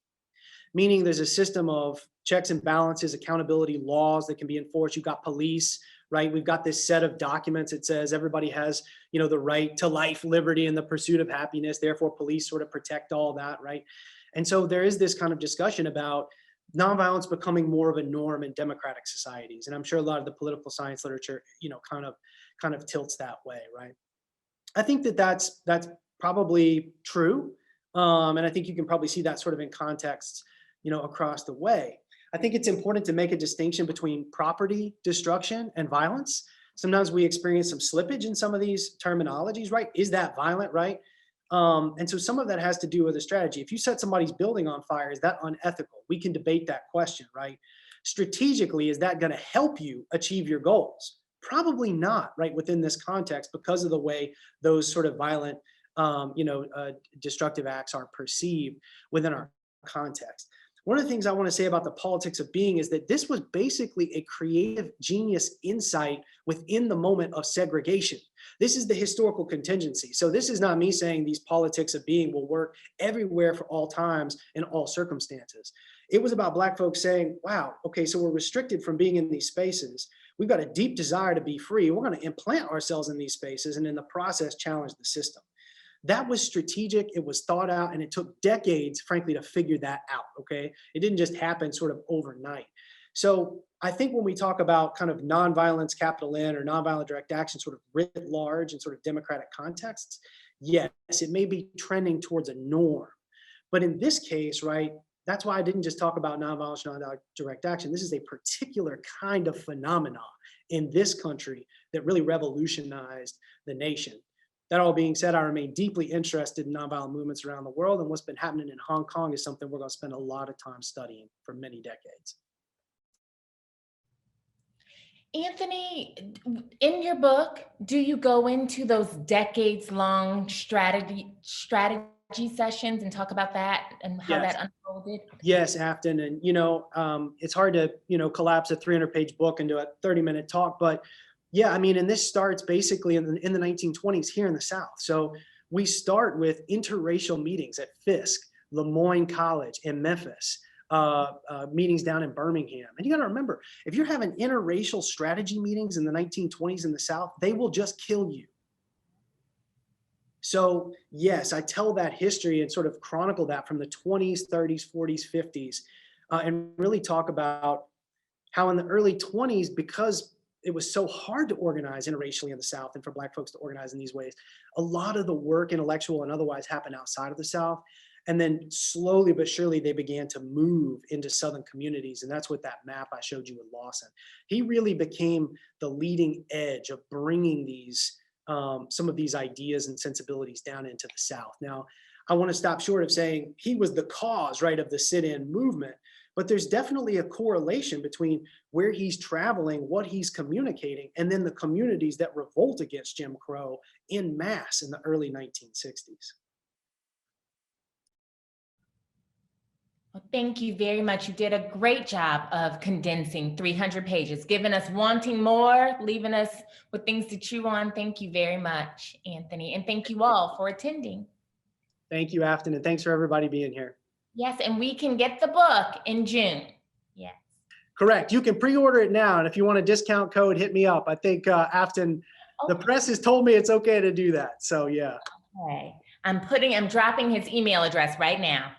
meaning there's a system of checks and balances, accountability, laws that can be enforced. You've got police, right? We've got this set of documents that says everybody has, the right to life, liberty, and the pursuit of happiness. Therefore, police sort of protect all that, right? And so there is this kind of discussion about nonviolence becoming more of a norm in democratic societies. And I'm sure a lot of the political science literature, kind of tilts that way, right? I think that that's probably true. And I think you can probably see that sort of in contexts, across the way. I think it's important to make a distinction between property destruction and violence. Sometimes we experience some slippage in some of these terminologies, right? Is that violent, right? And so some of that has to do with a strategy. If you set somebody's building on fire, is that unethical? We can debate that question, right? Strategically, is that going to help you achieve your goals? Probably not, right? Within this context, because of the way those sort of violent, destructive acts are perceived within our context. One of the things I want to say about the politics of being is that this was basically a creative genius insight within the moment of segregation. This is the historical contingency. So this is not me saying these politics of being will work everywhere for all times in all circumstances. It was about Black folks saying, wow, okay, so we're restricted from being in these spaces. We've got a deep desire to be free. We're going to implant ourselves in these spaces and in the process challenge the system. That was strategic, it was thought out, and it took decades, frankly, to figure that out, okay? It didn't just happen sort of overnight. So I think when we talk about kind of nonviolence, capital N, or nonviolent direct action sort of writ large in sort of democratic contexts, yes, it may be trending towards a norm. But in this case, right, that's why I didn't just talk about nonviolence, non-direct action. This is a particular kind of phenomena in this country that really revolutionized the nation. That all being said, I remain deeply interested in nonviolent movements around the world, and what's been happening in Hong Kong is something we're going to spend a lot of time studying for many decades. Anthony, in your book, do you go into those decades-long strategy sessions and talk about that and how Yes. that unfolded? Yes, Afton, and it's hard to collapse a 300-page book into a 30-minute talk, but yeah, I mean, and this starts basically in the 1920s here in the South. So we start with interracial meetings at Fisk, Lemoyne College, in Memphis, meetings down in Birmingham. And you got to remember, if you're having interracial strategy meetings in the 1920s in the South, they will just kill you. So yes, I tell that history and sort of chronicle that from the 20s, 30s, 40s, 50s, and really talk about how in the early 20s, because it was so hard to organize interracially in the South and for Black folks to organize in these ways, a lot of the work, intellectual and otherwise, happened outside of the South. And then slowly but surely they began to move into Southern communities. And that's what that map I showed you with Lawson. He really became the leading edge of bringing these, some of these ideas and sensibilities down into the South. Now, I want to stop short of saying he was the cause, right, of the sit-in movement. But there's definitely a correlation between where he's traveling, what he's communicating, and then the communities that revolt against Jim Crow en masse in the early 1960s. Well, thank you very much. You did a great job of condensing 300 pages, giving us wanting more, leaving us with things to chew on. Thank you very much, Anthony. And thank you all for attending. Thank you, Afton, and thanks for everybody being here. Yes, and we can get the book in June. Yes. Correct. You can pre-order it now, and if you want a discount code, hit me up. I think Afton, the press has told me it's okay to do that. So yeah. Okay. I'm dropping his email address right now.